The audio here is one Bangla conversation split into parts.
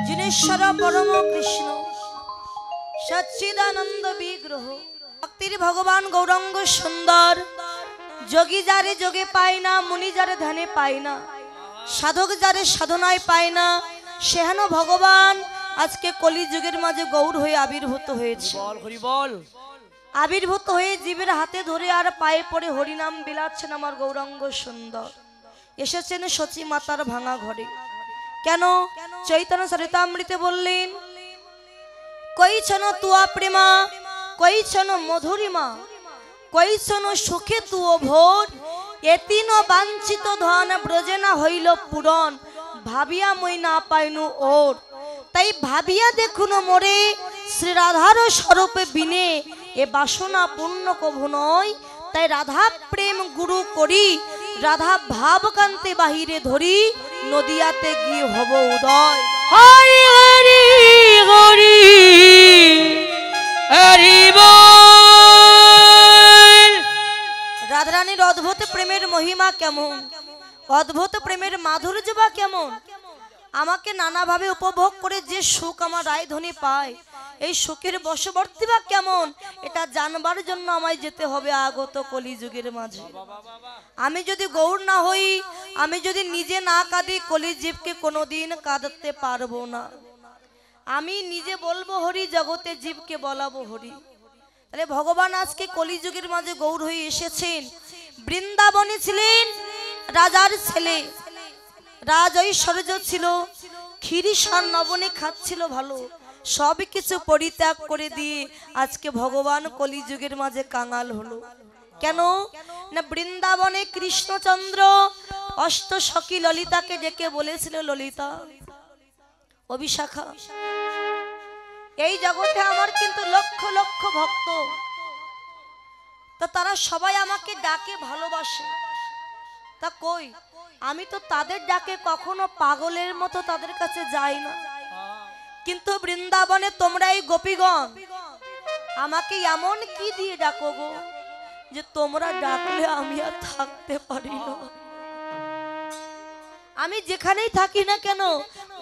जिनेश्वर परम कृष्ण सच्चिदानंद विग्रह भक्तिर भगवान गौरांग सुंदर जोगी जारे जोगे पाय ना मुनि जारे ध्याने पाय ना साधक जारे साधनाय पाय ना सेहान भगवान आज के कलि जुगेर माझे गौर हये आविर्भूत हयेछे। बोल हरि बोल। आविर्भूत हये जीवेर हाथे धरे आर पाये पड़े हरिनाम बिलाচ্ছেন आमार गौरांग सुंदर एसेছেন सची मातार भांगा घरे। केन चैतन्य चरितामृते बोललेन कईछन तुआ प्रेमा कईछन मधुरिमा कईछन सुखे तुओ भोर एतिन बांछित धन ब्रजेना हईल पूरण भाबिया মই ना पाइनु ओर ताई भाबिया देखुन मोरे श्री राधार स्वरूपे बिने ए बासना पूर्ण कभु नय ताई राधा प्रेम गुरु करी राधा भाव कांते बाहिरे धरी नदियाते गिये हब उदय। हरि हरि हरि हरि बोल। राधारानीर अद्भुत प्रेमेर महिमा केमन अद्भुत प्रेमेर माधुर्य बा केमन आमाके नाना भावे उपभोग करे जे सुख आमार रायधनी पाय এই সুখের বশবর্তী বা কেমন এটা জানবার জন্য আমায় যেতে হবে আগত কলিযুগের মাঝে। আমি যদি গৌর না হই আমি যদি নিজে না কাঁদি কলিজীবকে কোনোদিন কাঁদাতে পারবো না। আমি নিজে বলবো হরি জগতে জীবকে বলাবো হরি। তাহলে ভগবান আজকে কলিযুগের মাঝে গৌর হয়ে এসেছেন। বৃন্দাবনে ছিলেন রাজার ছেলে রাজ ঐশ্বর্য ছিল ক্ষীরিসার নবনে খাচ্ছিল ভালো सब किछु परित्याग करे दिए आज के भगवान कलिजुगेर माझे कांगाल हलो केन ना बृंदावने कृष्णचंद्र अष्ट सखी ललिता के डेके बोलेछिलो ललिता अभिशाखा এই জগতে আমার কিন্তু লক্ষ লক্ষ ভক্ত তো তারা সবাই আমাকে ডাকে ভালোবাসে তা কই আমি তো তাদের ডাকে কখনো পাগলের মতো তাদের কাছে যাই না কিন্তু বৃন্দাবনে তোমরা এই গোপীগণ আমাকে এমন কি দিয়ে ডাকো গো যে তোমরা ডাকলে আমি আর থাকতে পারি না। আমি যেখানেই থাকি না কেন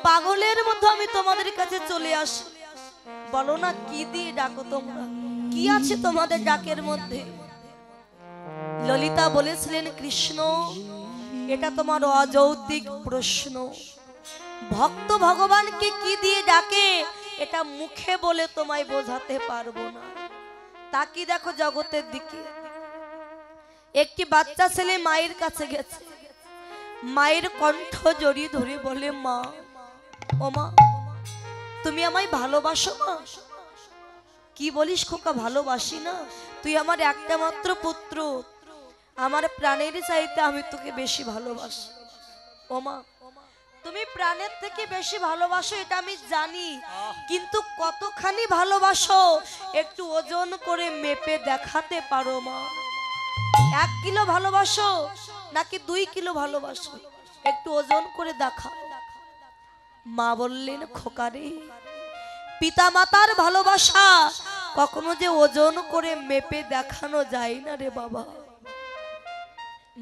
পাগলের মতো আমি তোমাদের কাছে চলে আসি। বলো না কি দিয়ে ডাকো তোমরা কি আছে তোমাদের ডাকের মধ্যে। ললিতা বলেছিলেন কৃষ্ণ এটা তোমার অযৌক্তিক প্রশ্ন। भक्त भगवान के की दिए डाके एटा मुखे बोले तुम्हें बोझाते पारबो ना। ताकि देखो जगतेर दिके एकटी बाच्चा छेले मायेर काछे गेছে मायेर कण्ठ जड़िए धरे बोले मा ओ मा तुमी आमाय भालोबासो मा। कि बोलिस खोका भालोबासी ना तुई आमार एकटा मात्र पुत्र आमार प्राणेर चाइते आमी तोके बेशी भालोबासि। ओ मा তুমি প্রাণের থেকে বেশি ভালোবাসো এটা আমি জানি কিন্তু কতখানি ভালোবাসো একটু ওজন করে মেপে দেখাতে পারো মা। 1 কিলো ভালোবাসো নাকি 2 কিলো ভালোবাসো একটু ওজন করে দেখাও। মা বললেন খোকারে পিতা মাতার ভালোবাসা কখনো যে ওজন করে মেপে দেখানো যায় না রে বাবা।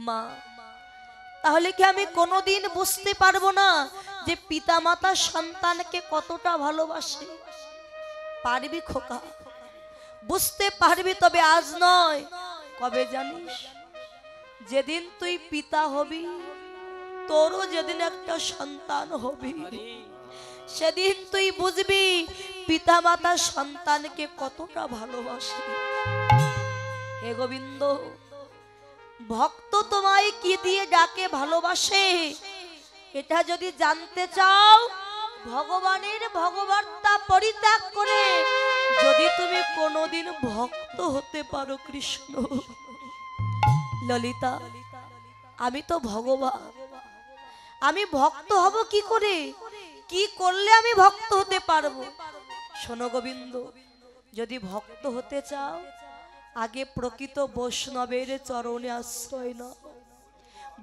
মা তাহলে কি আমি কোনোদিন বুঝতে পারবো না যে পিতামাতা সন্তানকে কতটা ভালোবাসে। পারবি খোকা বুঝতে পারবি তবে আজ নয় কবে জানিস যেদিন তুই পিতা হবি তোরও যেদিন একটা সন্তান হবি সেদিন তুই বুঝবি পিতামাতা সন্তানকে কতটা ভালোবাসে। হে গোবিন্দ भक्त तुम्हारे की दिए डाके भालोबासे एटा जदि जानते चाओ भगवानेर भगवार्ता परित्याग करे जदि तुमी कोनोदिन भक्त होते पारो कृष्ण ललिता आमी तो भगवान आमी भक्त हब की करे की करले आमी भक्त होते पारबो। शोनो गोविंद जदि भक्त होते चाओ आगे प्रकृत वैष्णवेर चरणे आश्रय नाओ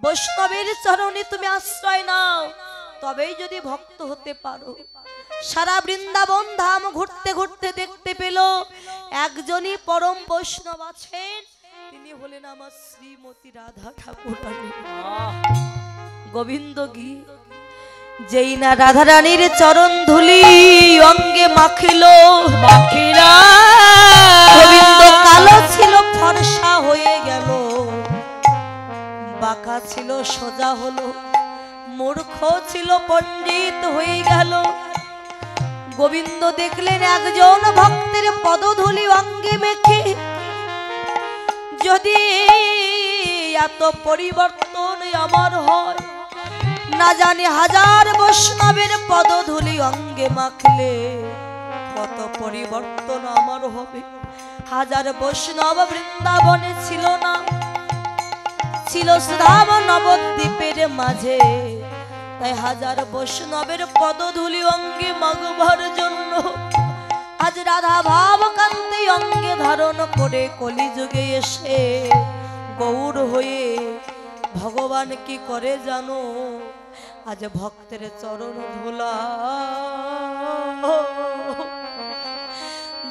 वैष्णवेर चरणे तुम आश्रय नाओ तबेई यदि भक्त होते पारो। सारा बृंदावन धाम घुरते घुरते देखते पेल एकजनई परम वैष्णव आछेन तिनि हलेन आमार श्रीमती राधा ठाकुरानी। গোবিন্দ গি যেই না রাধারানীর চরণ ধুলি অঙ্গে মাখিল মাখিলা গোবিন্দ কালো ছিল ফর্সা হয়ে গেল, বাঁকা ছিল সোজা হলো, মূর্খ ছিল পণ্ডিত হয়ে গেল। গোবিন্দ দেখলেন একজন ভক্তের পদধূলি অঙ্গে মেখে যদি এত পরিবর্তন আমার হয়, না জানি হাজার বৈষ্ণবের পদধূলি অঙ্গে মাখলে কত পরিবর্তন আমার হবে। হাজার বৈষ্ণব বৃন্দাবনে ছিল না, ছিল সুধাম নবদ্বীপের মাঝে। তাই হাজার বৈষ্ণবের পদধূলি অঙ্গে মাগবার জন্য আজ রাধা ভাব কান্তি অঙ্গে ধারণ করে কলিযুগে এসে গৌর হয়ে ভগবান কি করে জানো, আজ ভক্তের চরণ ধুলা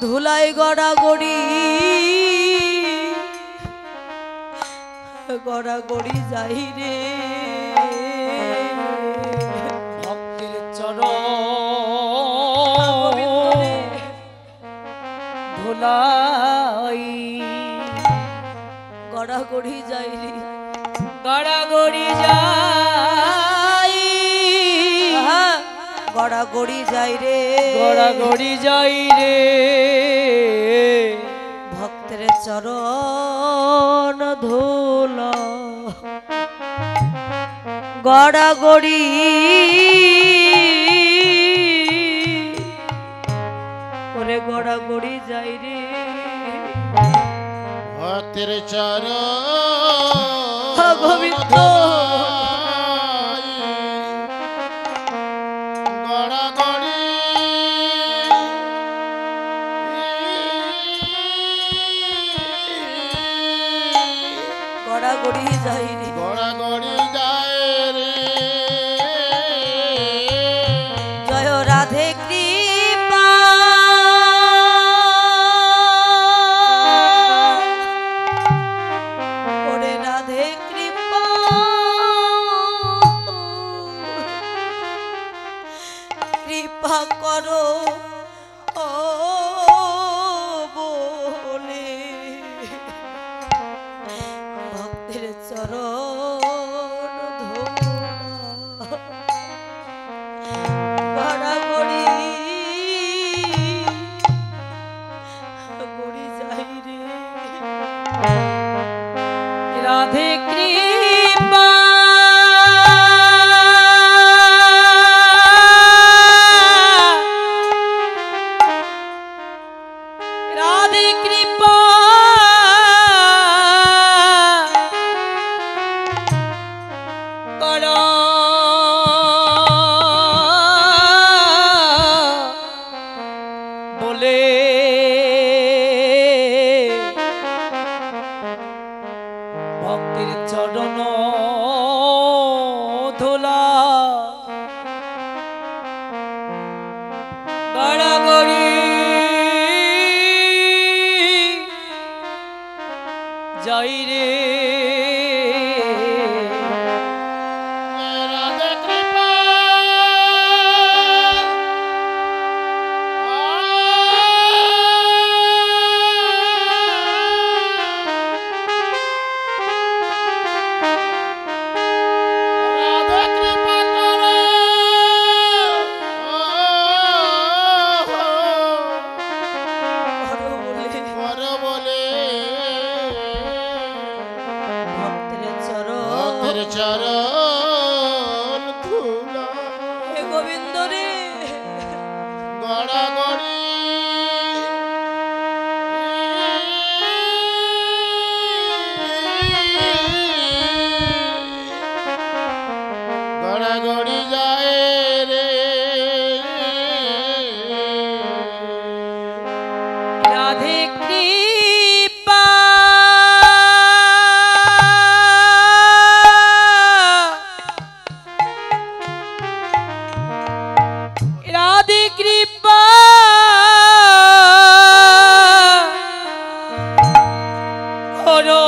ধুলাই গড়াগড়ি গড়াগড়ি যাই রে ভক্তের চরণ ধুলাই গড়াগড়ি যাই রে গড়াগড়ি যাই গড়াগড়ি যাই রে গড়াগড়ি যাই রে ভক্তের চরণ ধুলা গড়াগড়ি ওরে গড়াগড়ি যাই রে ভক্তের চরণ গোবিন্দ গড়াগড়ি গড়াগড়ি যাই রে গড়াগড়ি যায় রে জয় রাধে কৃপা ওরে রাধে কৃপা কৃপা করো ও বলে ভক্তের চরণ ধোলা গড়াগড়ি গড়ি যাই রে রাধে কৃপা রাধে কৃপা কর বলে ভক্তির চরণ ধুলা গড়াগড়ি যাই রে রাধে কৃপা রাধে কৃপা করো করো বলে করো বলে ভক্তের ভক্তের চরণ চরণ ধুলা হে গোবিন্দ রে গড়াগড়ি গড়াগড়ি যায় রে রাধে কৃপা রাধে কৃপা করো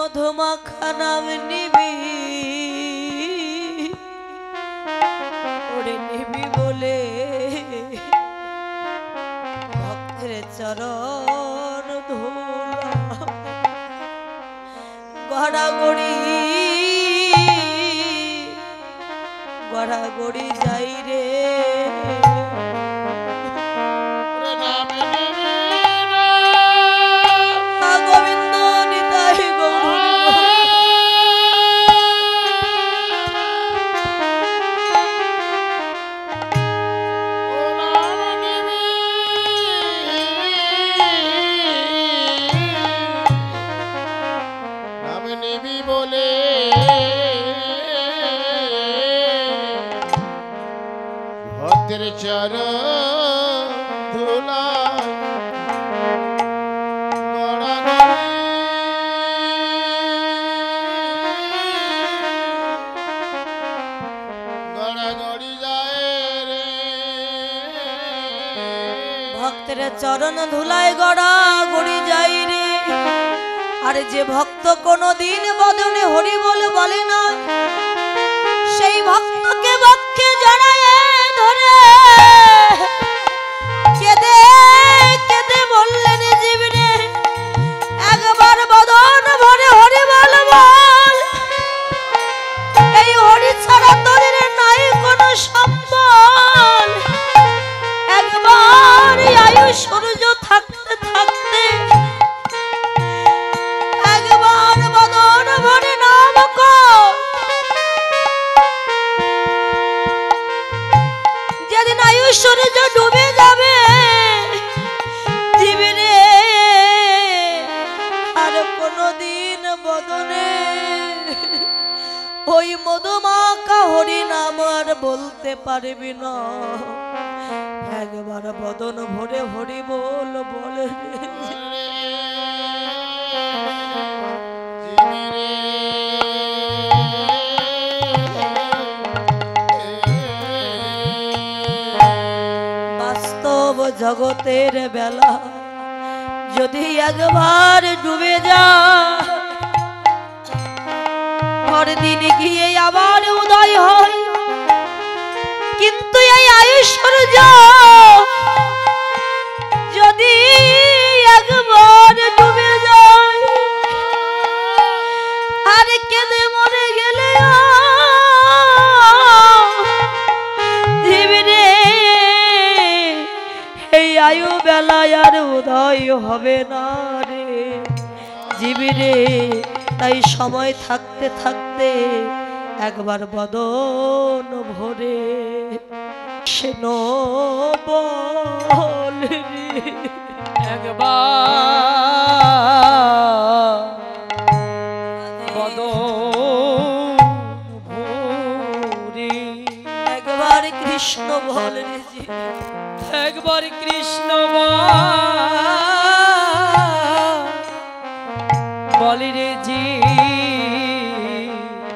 মধুমাখা নাম নিবি, ওরে নিবি বলে ভক্তের চরণ ধুলা গড়াগড়ি গড়াগড়ি যাই রে। ওরে নাম নিবি না। গোবিন্দ নিতাই গৌর ও নাম নিবি। নাম নিবি বলে ভক্তের চরণ ধুলা গড়াগড়ি যায় রে। ভক্তের চরণ ধুলায় গড়া গড়ি যাই রে। আর যে ভক্ত কোনদিন বদনে হরি বলে না, সেই ভক্তকে বক্ষে জড়ায় ধরে কেঁদে কেঁদে বললেন জীবনে একবার বদন ভরে হরি বল বল। এই হরি ছাড়া তোদের নাই কোনো সম্বল। একবার আয়ু সূর্য থাকতে থাকতে একবার বদন ভরে নাম কর। যেদিন আয়ু সূর্য ডুবে যাবে জীবনে আর কোনদিন বদনে ওই মধুমাখা হরি নাম আর বলতে পারবি না। একবার বদন ভরে হরি বল বলে রে। বাস্তব জগতের বেলা যদি একবার ডুবে যা, পরের দিন গিয়ে আবার উদয় হয়। কিন্তু এই আয়ু সূর্য যদি একবার ডুবে যায় আর কেঁদে মরে গেলে জীবনে এই আয়ু বেলায় আর উদয় হবে না রে জীবনে। তাই সময় থাকতে থাকতে একবার বদন ভরে শোনো বল রে। একবার বদন ভরে, একবার কৃষ্ণ বল রে জি। একবার কৃষ্ণ বলি রে জি।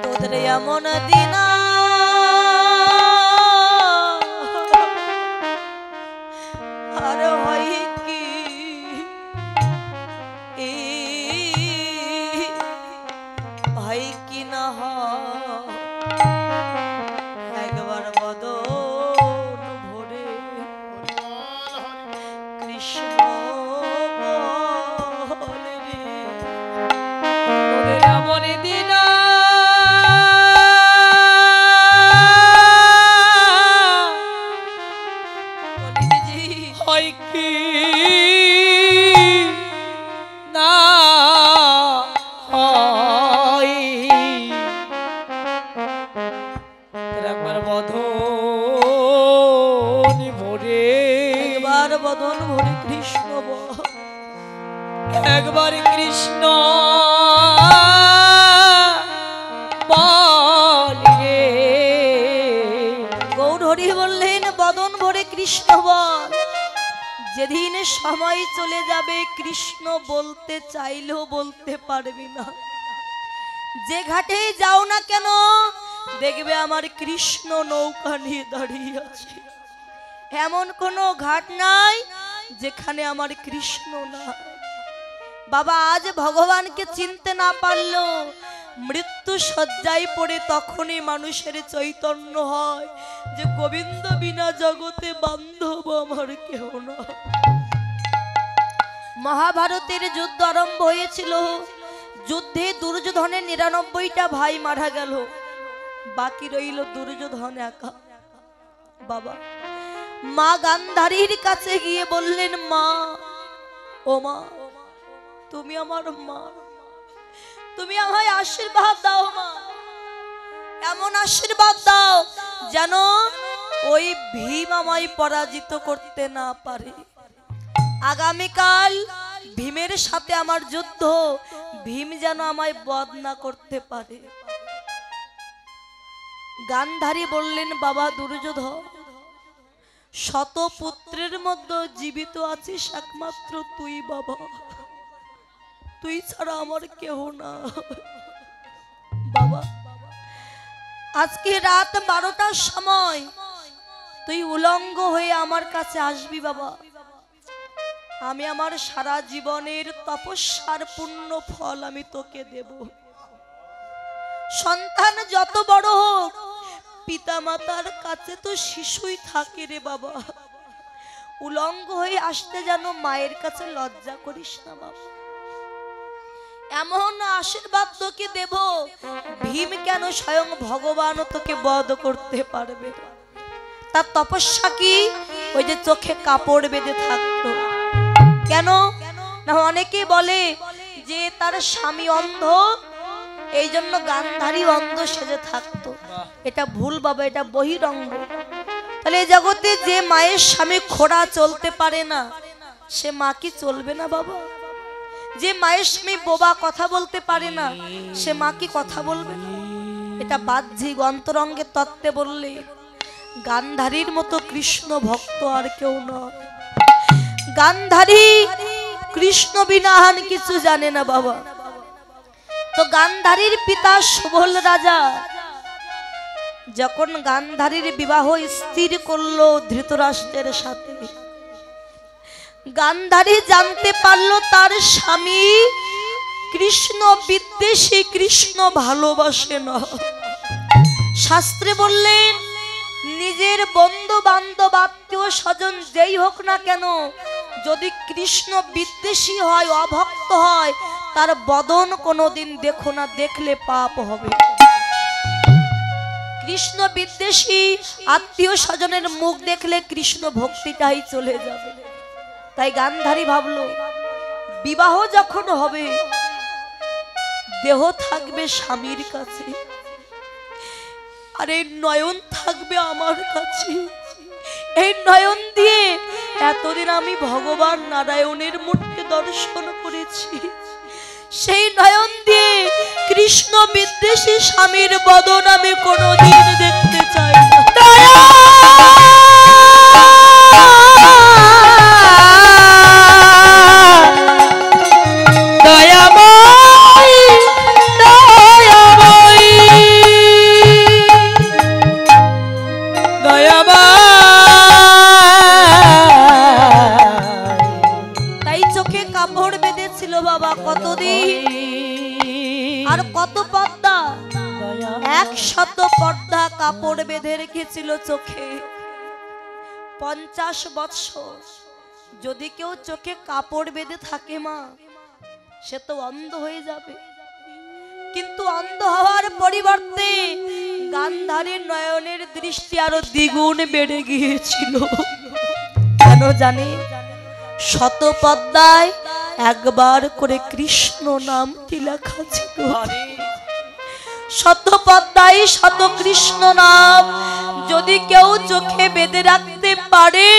তোদের এমন দিন আর হয় কি হয় কি না হয় একবার বদন ভরে কৃষ্ণ বল রে। তোদের এমন দিন বলি জি হয় কি না হয়, তোর একবার বদন ভরে, একবার বদন ভরে কৃষ্ণ বল। একবার কৃষ্ণ বলিয়ে। গৌর হরি বললেন বদন ভরে কৃষ্ণ বল। যেদিন সময় চলে যাবে কৃষ্ণ বলতে চাইলেও বলতে পারবি না। যে ঘাটে যাও না কেন দেখবে আমার কৃষ্ণ নৌকা নিয়ে দাঁড়িয়ে আছে। এমন কোনো ঘাট নাই যেখানে আমার কৃষ্ণ না। বাবা আজ ভগবানকে চিনতে না পারলো, মৃত্যু শয্যায় পড়ে তখনই মানুষের চৈতন্য হয় যে গোবিন্দ বিনা জগতে বান্ধব আমার কেহ না। মহাভারতের যুদ্ধ আরম্ভ হয়েছিল, যুদ্ধে দুর্যোধনের ৯৯টা ভাই মারা গেল, বাকি রইল দুর্যোধন একা। বাবা মা গান্ধারীর কাছে গিয়ে বললেন, মা ও মা, তুমি আমার মা, তুমি আমায় আশীর্বাদ দাও মা, এমন আশীর্বাদ দাও যেন ওই ভীম আমায় পরাজিত করতে না পারে। আগামীকাল ভীমের সাথে আমার যুদ্ধ, ভীম যেন আমায় বধ না করতে পারে। গান্ধারী বললেন, বাবা দুর্যোধন, শত পুত্রের মধ্যে জীবিত আছিস একমাত্র তুই বাবা, তুই ছাড়া আমার কেহ না। বাবা আজকে রাত 12টার সময় তুই উলঙ্গ হয়ে আমার কাছে আসবি বাবা, আমি আমার সারা জীবনের তপস্যার পূর্ণ ফল আমি তোকে দেব। সন্তান যত বড় হোক পিতা মাতার কাছে তো শিশুই থাকে রে বাবা, উলঙ্গ হয়ে আসতে যেন মায়ের কাছে লজ্জা করিস না বাবা। এমন আশীর্বাদ তোকে দেব, ভীম কেন স্বয়ং ভগবানও তোকে বধ করতে পারবে না। তার তপস্যা কি? ওই যে চোখে কাপড় বেঁধে থাকতো। কেন না অনেকে বলে যে তার স্বামী অন্ধ, এই জন্য গান্ধারী অন্ধ সেজে থাকতো। এটা ভুল বাবা, এটা বহিরঙ্গ। তাহলে এই জগতে যে মায়ের স্বামী খোড়া চলতে পারে না, সে মা কি চলবে না বাবা? যে মায়ের স্বামী বোবা কথা বলতে পারে না, সে মা কি কথা বলবে না? এটা বাহ্যিক, অন্তরঙ্গের তত্ত্বে বললে গান্ধারীর মতো কৃষ্ণ ভক্ত আর কেউ নয়। গান্ধারী কৃষ্ণ বিনাহান কিছু জানে না বাবা। তো গান্ধারীর পিতা সুবল রাজা যখন গান্ধারীর বিবাহ স্থির করলো ধৃতরাষ্ট্রের সাথে, গান্ধারী জানতে পারলো তার স্বামী কৃষ্ণ বিদ্বেষী, কৃষ্ণ ভালোবাসে না। শাস্ত্রে বললেন নিজের বন্ধু বান্ধব আত্মীয় স্বজন যেই হোক না কেন, যদি কৃষ্ণ বিদ্বেষী হয়, অভক্ত হয়, তার বদন কোনোদিন দেখো না, দেখলে পাপ হবে। কৃষ্ণ বিদ্বেষী আত্মীয় স্বজনের মুখ দেখলে কৃষ্ণ ভক্তিটাই চলে যাবে। তাই গান্ধারী ভাবলো বিবাহ যখন হবে দেহ থাকবে স্বামীর কাছে, আর এই নয়ন থাকবে আমার কাছে। এই নয়ন দিয়ে এতদিন আমি ভগবান নারায়ণের মূর্তি দর্শন করেছি, সেই নয়ন দিয়ে কৃষ্ণ বিদ্বেষী স্বামীর বদন আমি কোনোদিন দেখতে চাই না। কাপড় বেঁধে রেখেছিল চোখে। 50 বৎসর যদি কেউ চোখে কাপড় বেঁধে থাকে মা, সে তো অন্ধ হয়ে যাবে। কিন্তু অন্ধ হওয়ার পরিবর্তে গান্ধারীর নয়নের দৃষ্টি আরো দ্বিগুণ বেড়ে গিয়েছিল। কেন জানে? শত পদ্মায় একবার করে কৃষ্ণ নামটি লেখা ছিল। শত পদ্মায় শত কৃষ্ণ নাম যদি কেউ চোখে বেঁধে রাখতে পারে,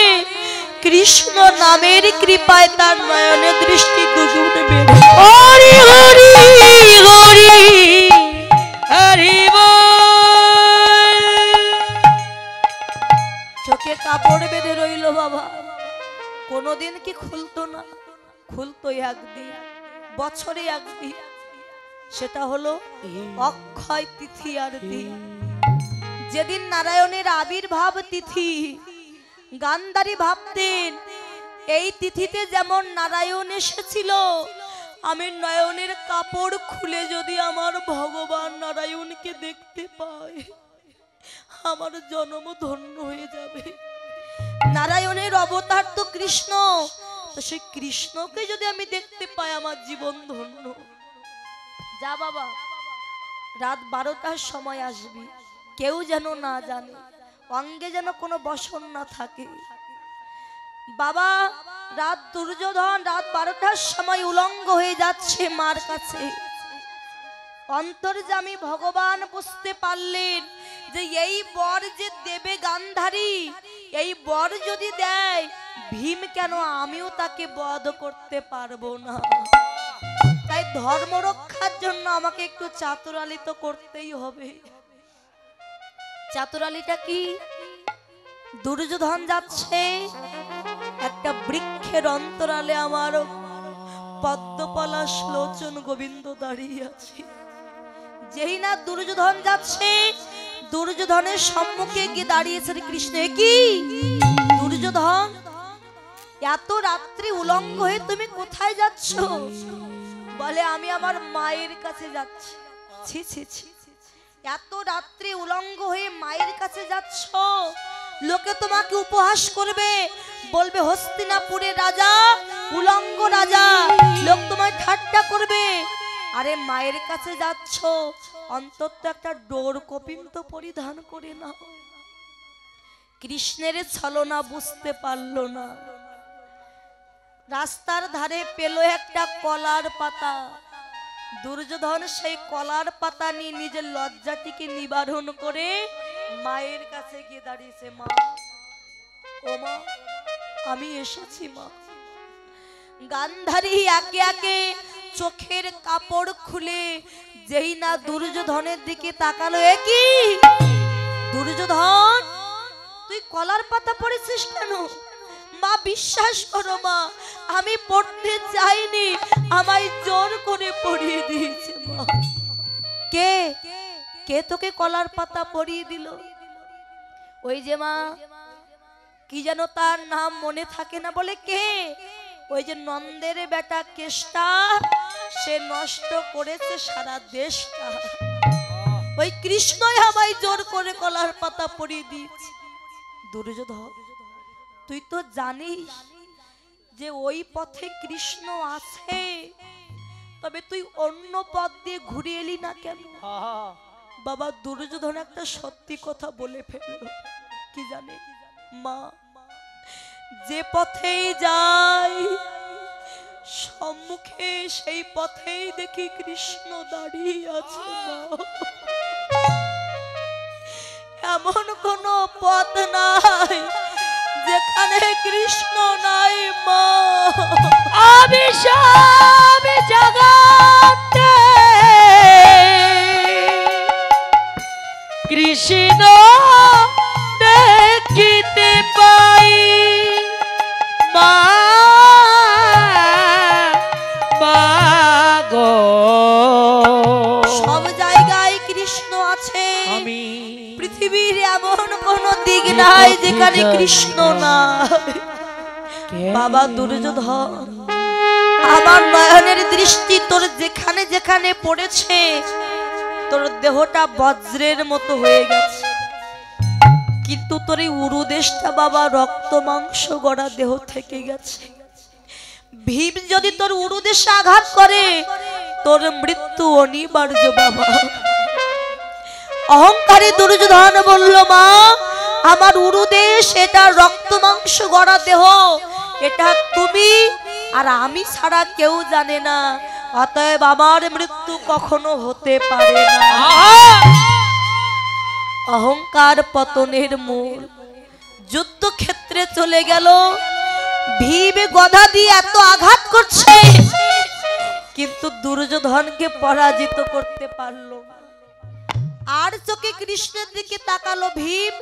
কৃষ্ণ নামের কৃপায় তার নয়নে দৃষ্টি দুগুণ বেড়ে। হরি হরি হরি হরি বল। চোখে কাপড় বেঁধে রইল বাবা, কোনোদিন কি খুলতো না? খুলতো একদিন, বছরে একদিন। সেটা হলো অক্ষয় তিথি আর দিন, যেদিন নারায়ণের আবির্ভাব তিথি। গান্ধারী ভাবতেন এই তিথিতে যেমন নারায়ণ এসেছিল, আমি নয়নের কাপড় খুলে যদি আমার ভগবান নারায়ণকে দেখতে পাই, আমার জন্ম ধন্য হয়ে যাবে। নারায়ণের অবতার তো কৃষ্ণ, তো সেই কৃষ্ণকে যদি আমি দেখতে পাই আমার জীবন ধন্য। যা বাবা, রাত 12টার সময় আসবি, কেউ যেন না জানে, অঙ্গে যেন কোনো বসন না থাকে। বাবা, দুর্যোধন রাত 12টার সময় উলঙ্গ হয়ে যাচ্ছে মার কাছে। অন্তর্যামী ভগবান বুঝতে পারলেন যে এই বর যে দেবে গান্ধারী, এই বর যদি দেয় ভীম কেন, আমিও তাকে বধ করতে পারবো না। তাই ধর্ম রক্ষার জন্য আমাকে একটু চাতুরালি তো করতেই হবে। চাতুরালিটা কি? দুর্যোধন যাচ্ছে, একটা বৃক্ষের অন্তরালে আমার পদ্মপলাশ লোচন গোবিন্দ দাঁড়িয়ে আছে। যেই না দুর্যোধন যাচ্ছে, দুর্যোধনের সম্মুখে গিয়ে দাঁড়িয়েছে কৃষ্ণ। কি দুর্যোধন, এত রাত্রি উলঙ্গ হয়ে তুমি কোথায় যাচ্ছ? বলে আমি আমার মায়ের কাছে যাচ্ছি। ছি ছি ছি, এত রাত্রি উলঙ্গ হয়ে মায়ের কাছে যাচ্ছ, লোকে তোমাকে উপহাস করবে, বলবে হস্তিনাপুরের রাজা, উলঙ্গ রাজা, লোক তোমায় ঠাট্টা করবে। আরে মায়ের কাছে যাচ্ছ, অন্তত একটা ডোর কপিন তো পরিধান করে নাও। কৃষ্ণের ছলনা বুঝতে পারলো না। রাস্তার ধারে পেল একটা কলার পাতা। দুর্যোধন সেই কলার পাতা নিয়ে নিজের লজ্জাটিকে নিবারণ করে মায়ের কাছে গিয়ে দাঁড়িয়েছে। মা, ও মা, আমি এসেছি মা। গান্ধারী একে একে চোখের কাপড় খুলে যেই না দুর্যোধনের দিকে তাকালো। এ কি দুর্যোধন, তুই কলার পাতা পড়েছিস কেন? মা, বিশ্বাস করো মা, আমি পড়তে চাইনি, আমায় জোর করে পড়িয়ে দিয়েছে মা। কে কে তোকে কলার পাতা পরিয়ে দিল? ওই যে মা, কি যেন তার নাম মনে থাকে না, বলে কে? ওই যে নন্দের বেটা কেষ্টা, সে নষ্ট করেছে সারা দেশটা। ওই কৃষ্ণই আমায় জোর করে কলার পাতা পরিয়ে দিয়েছে। দুর্যোধন, তুই তো জানিস যে ওই পথে কৃষ্ণ আছে, তবে তুই অন্য পথ দিয়ে ঘুরে এলি না কেন? বাবা, দুর্যোধন একটা সত্যি কথা বলে ফেললো। কি জানে মা, যে পথেই যাই সম্মুখে সেই পথেই দেখি কৃষ্ণ দাঁড়িয়ে আছে মা। এমন কোন পথ নাই যেখানে কৃষ্ণ নাই মা। আমি সব জগতে কৃষ্ণ দেখিতে পাই, মা গো। সব জায়গায় কৃষ্ণ আছে, আমি পৃথিবীর এমন কোন দিক নাই যেখানে কৃষ্ণ নাই। বাবা দুর্যোধন, আমার নয়নের দৃষ্টি তোর যেখানে যেখানে পড়েছে, তোর দেহটা বজ্রের মতো হয়ে গেছে, কিন্তু তোর এই উরুদেশটা বাবা রক্ত মাংস গড়া দেহ থেকে গেছে। ভীম যদি তোর উরুদেশে আঘাত করে, তোর মৃত্যু অনিবার্য বাবা। অহংকারী দুর্যোধন বলল, মা, আমার উরুদেশ, এটা রক্ত মাংস গড়া দেহ, এটা তুমি আর আমি ছাড়া কেউ জানে না, অতএব আমার মৃত্যু কখনো হতে পারে না। অহংকার পতনের মূল। যুদ্ধক্ষেত্রে চলে গেল, ভীম গদা দিয়ে এত আঘাত করছে, কিন্তু দুর্যোধনকে পরাজিত করতে পারলো না। আর চোখে কৃষ্ণের দিকে তাকালো ভীম।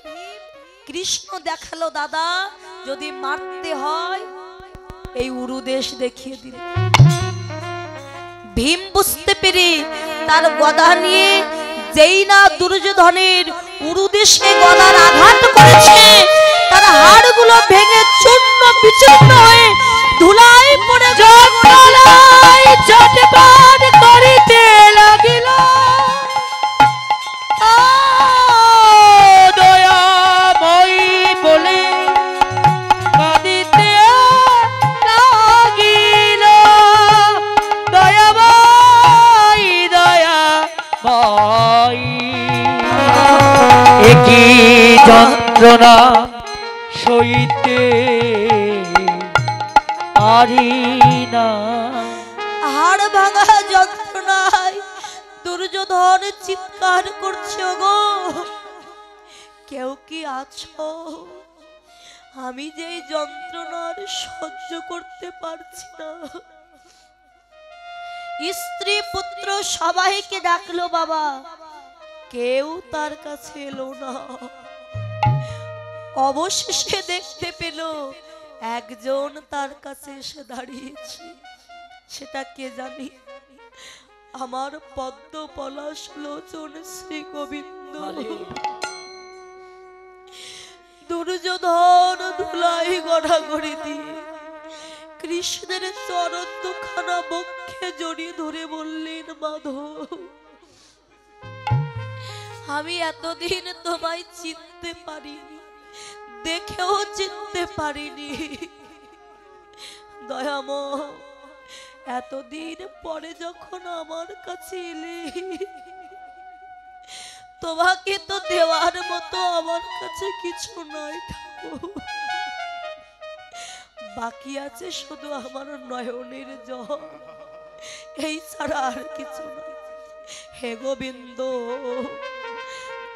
কৃষ্ণ দেখালো, দাদা, যদি মারতে হয় এই উরুদেশ দেখিয়ে দিল। ভীম বুঝতে পেরে তার গদা নিয়ে যেই না দুর্যোধনের উরুদেশে গদার আঘাত করেছে, তার হাড়গুলো ভেঙে চূর্ণ বিচূর্ণ হয়ে ধুলাই পড়ে যন্ত্রণায় ছটফট করিতে লাগিল দয়াময়ী বলে কাঁদিতে লাগিল দয়াময়ী দয়াময়ী একই যন্ত্রণা সইতে পারি না। হাড় ভাঙা যন্ত্রণায় দুর্যোধন চিৎকার করছে গো, কেউ কি আছো? আমি যে এই যন্ত্রণার সহ্য করতে পারছি না। স্ত্রী পুত্র সবাইকে ডাকলো বাবা, কেউ তার কাছে এলো না। অবশেষে দেখতে পেল একজন তার কাছে এসে দাঁড়িয়েছে। সেটা কে জানি? আমার পদ্ম পলাশ লোচন শ্রী গোবিন্দ। দুর্যোধন ধুলাই গড়াগড়ি দিয়ে কৃষ্ণের চরণ দুখানা বক্ষে জড়িয়ে ধরে বললেন, মাধব আমি এতদিন তোমায় চিনতে পারিনি, দেখেও চিনতে পারিনি। দয়াময় এতদিন পরে যখন আমার কাছে এলে, তোমাকে তো দেওয়ার মতো আমার কাছে কিছু নাই ঠাকুর। বাকি আছে শুধু আমার নয়নের জল, এই ছাড়া আর কিছু নয়। হে গোবিন্দ,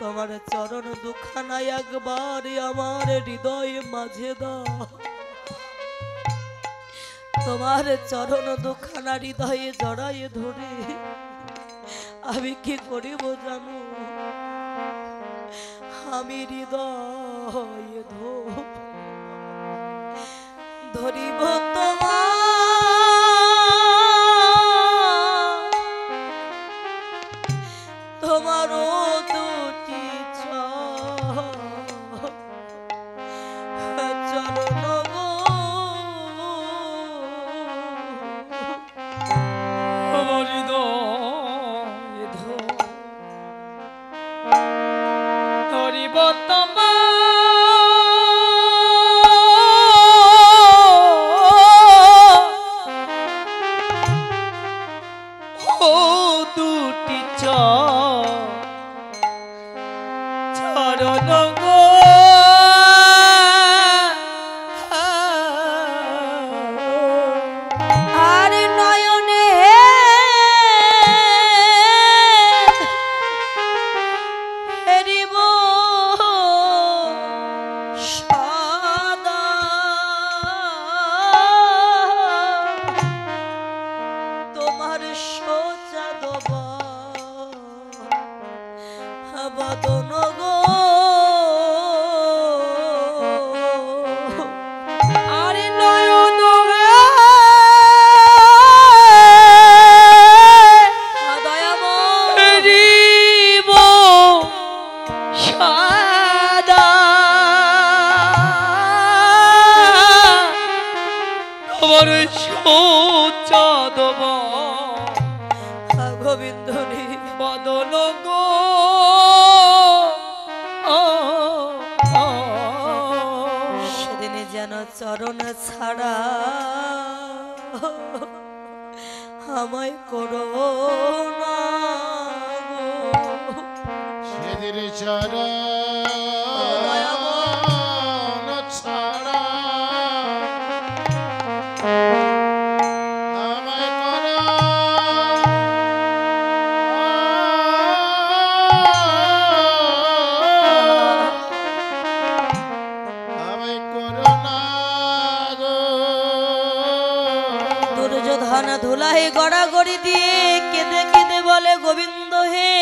তোমার চরণ দুখানা একবার আমার হৃদয়ে মাঝে দাও। তোমার চরণ দুখানা হৃদয়ে জড়ায়ে ধরে আমি কি করিব জানো? আমি হৃদয়ে ধরিব তোমারও দুটি চরণ গো, আমার হৃদয়ে ধরিব দুটি চরণ গো। আর নয়নে হেরিব সদা তোমার সোজা দেবা বদন গো। আর নয়ন দয়াময় হরিব সদা তোমার সোজা দেবা গোবিন্দ রে, বদন গো। সেদিনে যেন চরণ ছাড়া আমায় করো না গো। সেদিন চরণ ছাড়া আমায় করো আমায় করো না গো। দুর্যোধন ধুলাই গড়াগড়ি দিয়ে কেঁদে কেঁদে বলে, গোবিন্দ হে,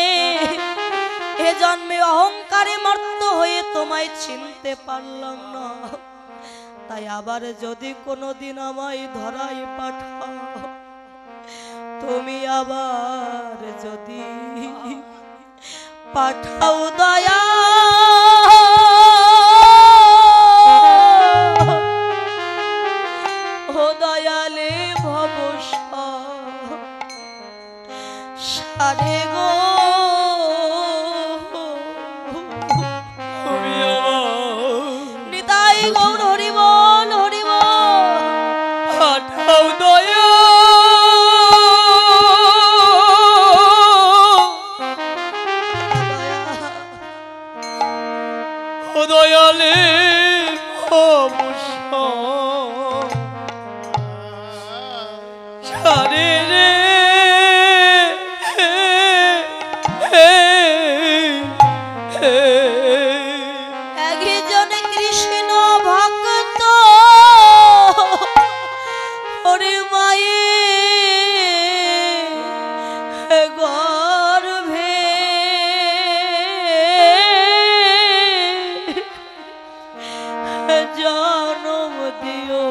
এ জন্মে অহংকারে মর্ত হয়ে তোমায় চিনতে পারলাম না। তাই আবার যদি কোনোদিন আমায় ধরাই পাঠাও, তুমি আবার যদি পাঠাও দয়া, ও দয়া সারে গো আমি আমার নিতাই গৌর হরি বল হরি বল। পাঠাও দয়া ও দয়ালে সারে রে একজন কৃষ্ণ ভক্ত হরি মায়ে গর্ভে জনম দিও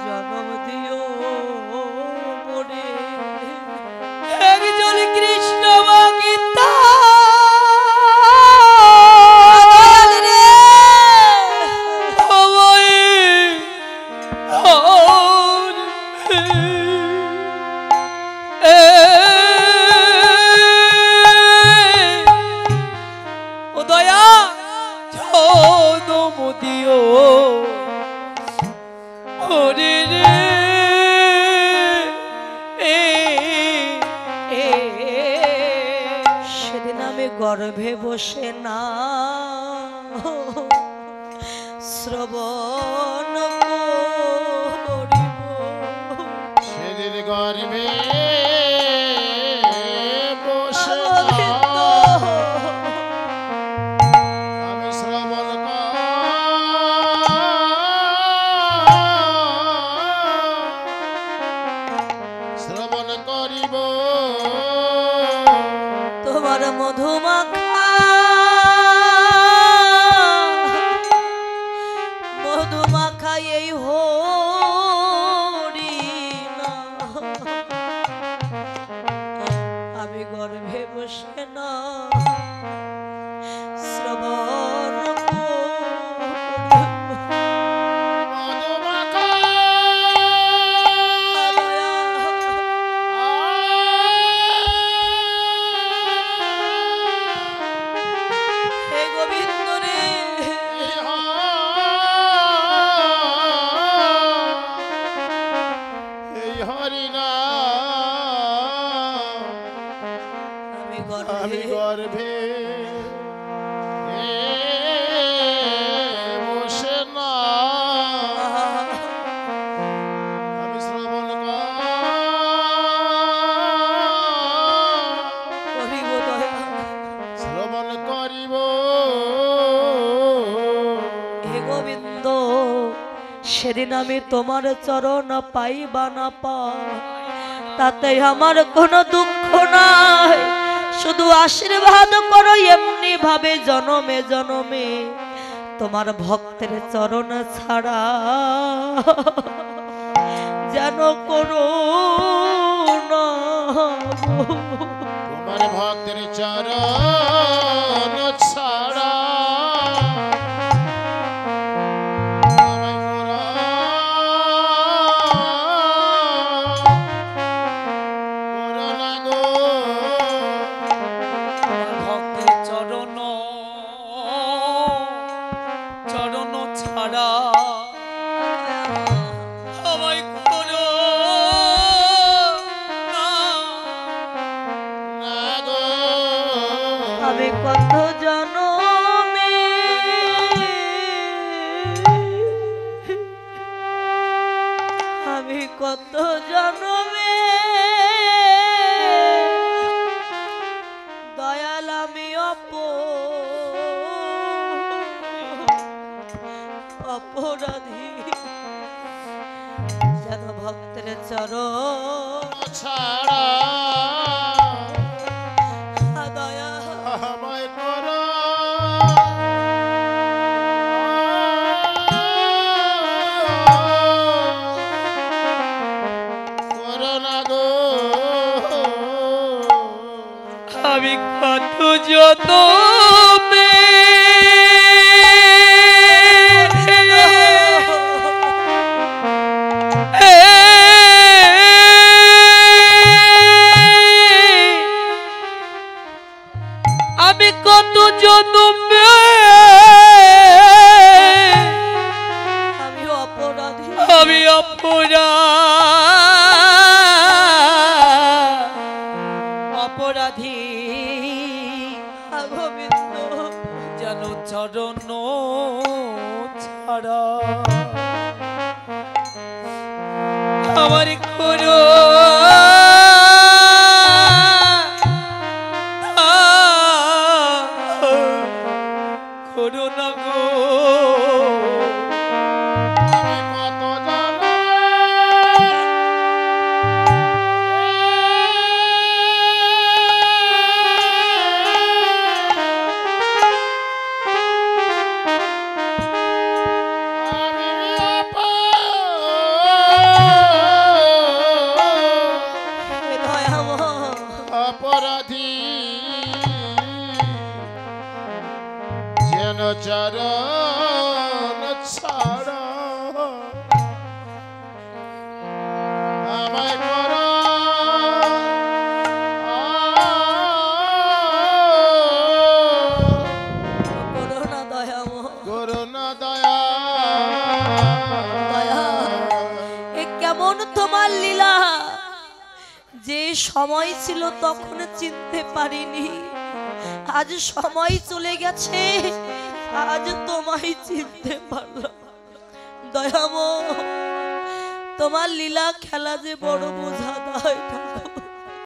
জনম দিও মোরে। একজন কৃষ্ণ ভক্ত সেদিন আমি গর্ভে বসে না শ্রবণ করিব। সেদিন গর্ভে বসে গোবিন্দ, আমি শ্রবণ শ্রবণ করিব তোমার মধুমাখা মধুমাখা এই হরি নাম। আমি গর্ভে বসে না শ্রবণ করিব। মধুমাখা হে গোবিন্দ রে, এই হরি নাম আমি আমি গর্ভে গর্ভে বসে না আমি শ্রবণ করিব দয়া। শ্রবণ করিব হে গোবিন্দ, সেদিন আমি তোমার চরণ পাইবা না পাই, তাতে আমার কোনো দুঃখ নাই। শুধু আশীর্বাদ করো এমনি ভাবে জনমে জনমে তোমার ভক্তের চরণ ছাড়া যেন করো না। তোমার ভক্তের চরণ ছাড়া আমায় করো না গো। ভক্তের চরণ চরণ ছাড়া আমায় করো না। না গো। আমি কত জনমে আমি কত জনমে দয়াল আমি অপরাধী যেন ভক্তের চরণ ছাড়া দয়া আমায় করো করো না গো। আমি কত যত চরণ ছাড়া আমার করো করুণা গো আমি কত জানো আমি হে দয়াময় অপরাধী যেন চরণ ছাড়া আমায় করো করুণা দয়াময় করুণা দয়া দয়া এ কেমন তোমার লীলা যে সময় ছিল তখন চিনতে পারিনি আজ সময় চলে গেছে আজ তোমায় চিনতে পারলাম দয়াময় তোমার লীলা খেলা যে বড় বোঝা দায়